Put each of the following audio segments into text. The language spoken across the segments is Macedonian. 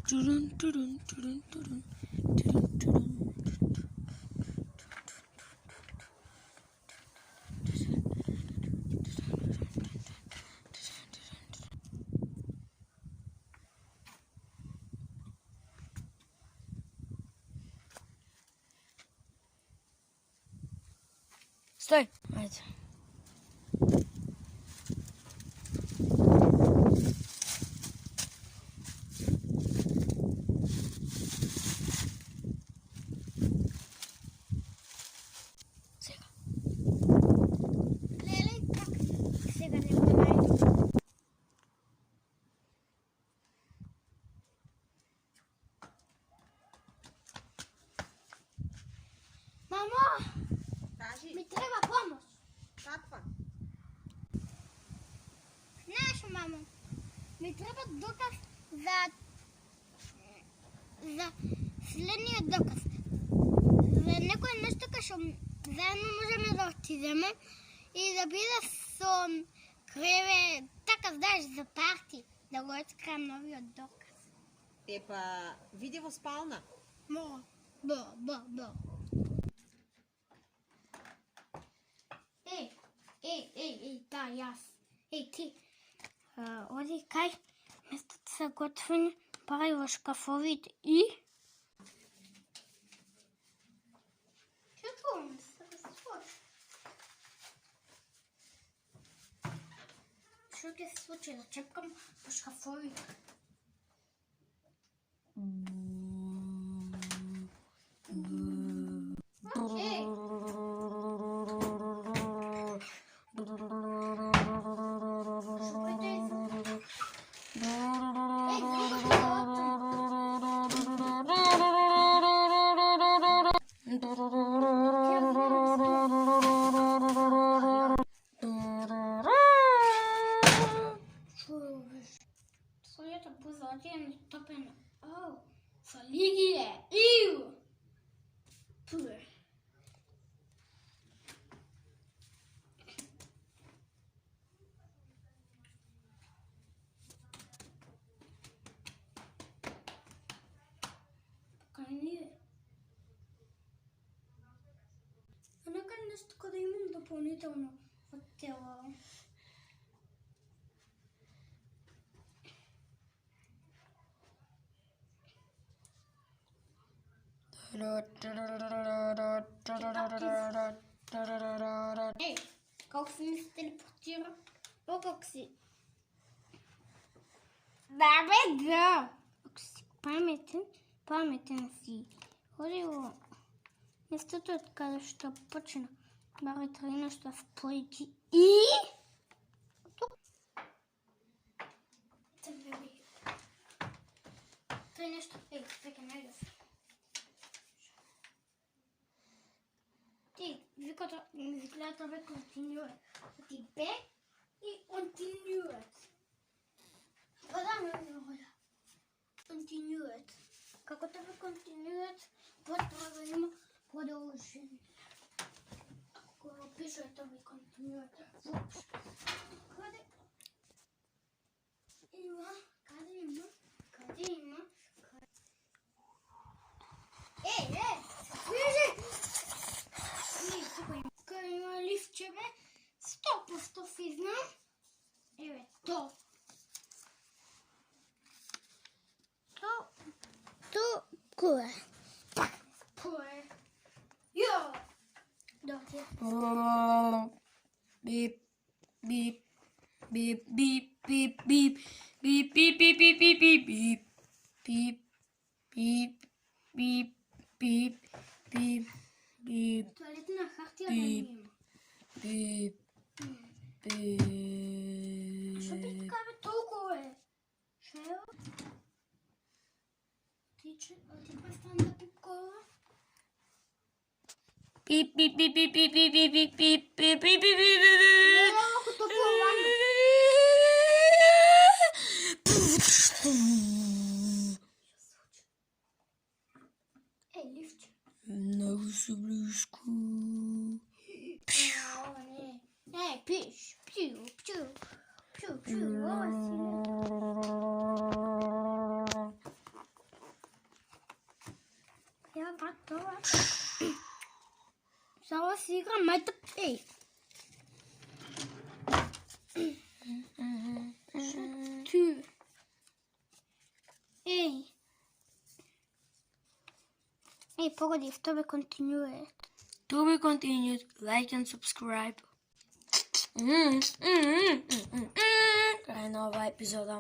Turun, turun, turun, turun, turun, turun. Стой! Мать. Мамо, Кажи, ми трябва помощ. каква? Знаеш, мамо, ми трябва доказ за следния доказ. За некое нещо, кащо заедно можем да отидем и да биде со креве, така знаеш, за парти, да го открием новиот доказ. Епа, види во спална. Бо. Ей, да, јас. Ей, ти, оди кај местото се готвени, пари во шкафовите и... Што чувам? Се случи. Што ќе се случи? Да чепкам по шкафовите. Ей! Својата позадија е натопена. Ау, со лигија. Иу! Пуе. Кај ние? А нека нешто кога имам дополнително од тело. Ей, како си ми се телепортира? О, како си... Да, ако си паметен си. Ходи во местото од каде што почна. Баре траи нешто спојки и... Тук. Траи нешто... Ей, веќе најдов. Ти, викото ми изгледа ве континуе. Ти бе и континует. Вода ми вода. Континует. Како тебе континует, потреба да има продолжение. Ако го пише, тебе континует. Каде има? Ей! Вижи! Кај има лифче, бе, 100% си знам. Еве, то. Кое? Јо! Дојде. Бип, бип, бип, бип, бип, бип, бип, бип, бип, бип, бип, бип, бип, бип, бип, бип, бип, бип, Туалетна хартија да ми има. бип, Што ти бип. така бе толку е? Што е? Ти престан да пипкова? Бип, бип, бип, бип, бип, бип, бип, бип, бип, бип, бип, бип, бип. Малку топло вања. Ей, лифче. Много се близко. Ова не. Ей, пиш. Пиу. Ова си не. Погоди, в тебе континюе. To be continued. Like and subscribe. Край на ова епизода.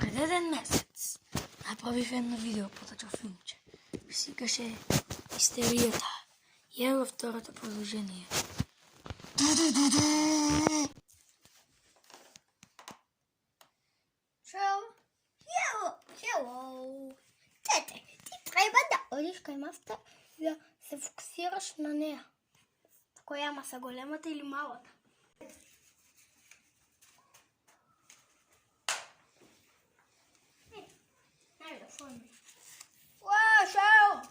Пред един месец направих едно видео по такъв филмче. Викаше Истерията. И е във второто продължение. Hello. Тете, ти трябва да одиш към масата и да се фокусираш на нея. Коя маса, големата или малата? Найде, форми. Шао!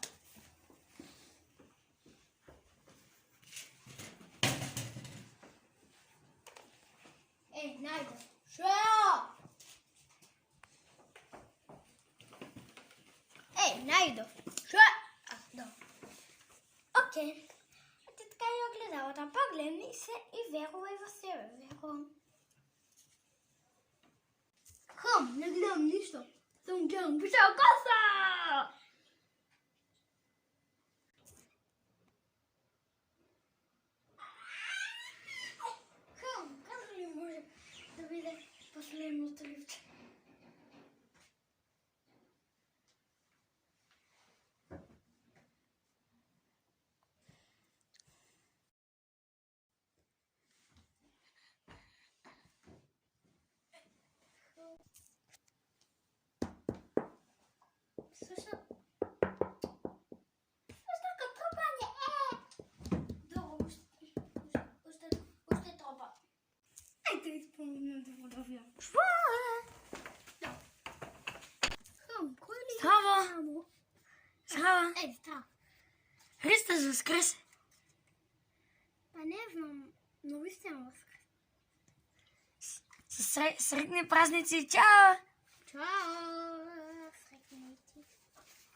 Найде. Шао! Найдо. Да. Окей. А ти така и огледалата. Погледни се и вярвай в себе. Вярвам. Не гледам нищо. Съм гледам пиша коса! Каза ли може да биде последното ливче? Слушай, какво пане? Долу, още тропа. Айде, изпълним да водовя. Кой ли? Здраво! Здраво! Здраво. Христос възкресе! Не знам, но ви сте възкресе. Средни празници! Чао! Чао! Средници.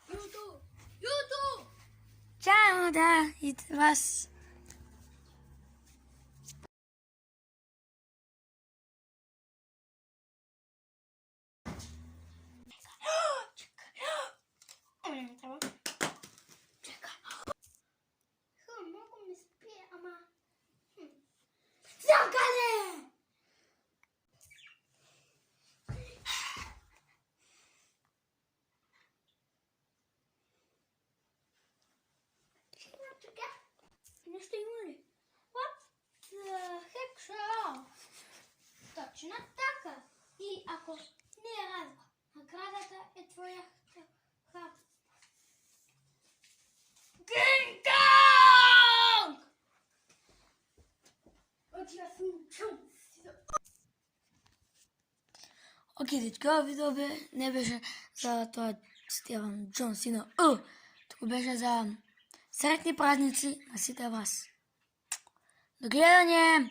Ютуб! Чао, да, и вас! Не трябва. Чакай. Много ми спи, ама... Закъде! Нещо има ли? What the heck, шо? Точно така. И ако не е разбра, наградата е твоя храб. Кинг Конг! Отива съм чум. Окей, такова видео не беше за това, цитирам Джон Сина. Тук беше за средни празници на сите вас. До гледане!